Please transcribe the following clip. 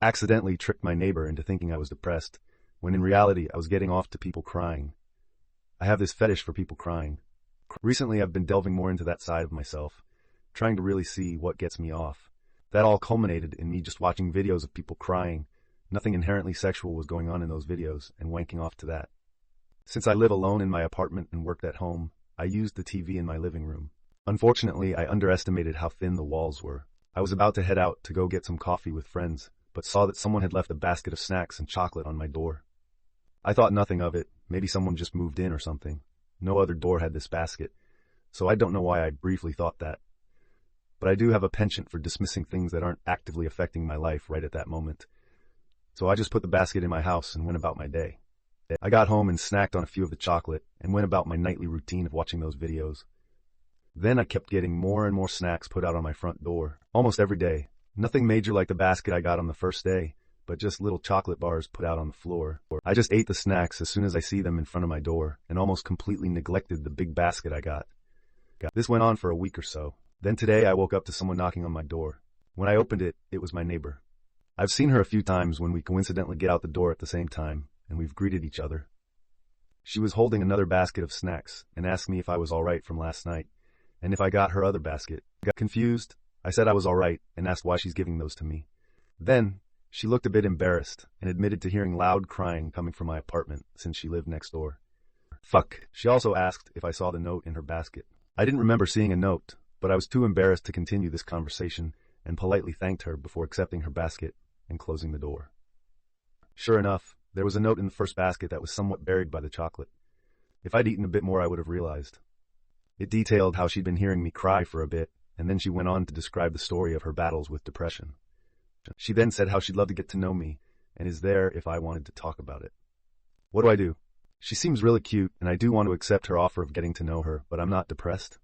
accidentally tricked my neighbor into thinking I was depressed, when in reality I was getting off to people crying. I have this fetish for people crying. Recently I've been delving more into that side of myself, trying to really see what gets me off. That all culminated in me just watching videos of people crying. Nothing inherently sexual was going on in those videos, and wanking off to that. Since I live alone in my apartment and worked at home, I used the TV in my living room. Unfortunately, I underestimated how thin the walls were. I was about to head out to go get some coffee with friends, but saw that someone had left a basket of snacks and chocolate on my door. I thought nothing of it, maybe someone just moved in or something. No other door had this basket, so I don't know why I briefly thought that. But I do have a penchant for dismissing things that aren't actively affecting my life right at that moment. So I just put the basket in my house and went about my day. I got home and snacked on a few of the chocolate and went about my nightly routine of watching those videos. Then I kept getting more and more snacks put out on my front door, almost every day. Nothing major like the basket I got on the first day, but just little chocolate bars put out on the floor. I just ate the snacks as soon as I see them in front of my door and almost completely neglected the big basket I got. This went on for a week or so. Then today I woke up to someone knocking on my door. When I opened it, it was my neighbor. I've seen her a few times when we coincidentally get out the door at the same time, and we've greeted each other. She was holding another basket of snacks and asked me if I was alright from last night, and if I got her other basket. Got confused. I said I was alright and asked why she's giving those to me. Then, she looked a bit embarrassed and admitted to hearing loud crying coming from my apartment since she lived next door. Fuck. She also asked if I saw the note in her basket. I didn't remember seeing a note, but I was too embarrassed to continue this conversation and politely thanked her before accepting her basket and closing the door. Sure enough, there was a note in the first basket that was somewhat buried by the chocolate. If I'd eaten a bit more, I would have realized. It detailed how she'd been hearing me cry for a bit, and then she went on to describe the story of her battles with depression. She then said how she'd love to get to know me, and is there if I wanted to talk about it. What do I do? She seems really cute, and I do want to accept her offer of getting to know her, but I'm not depressed.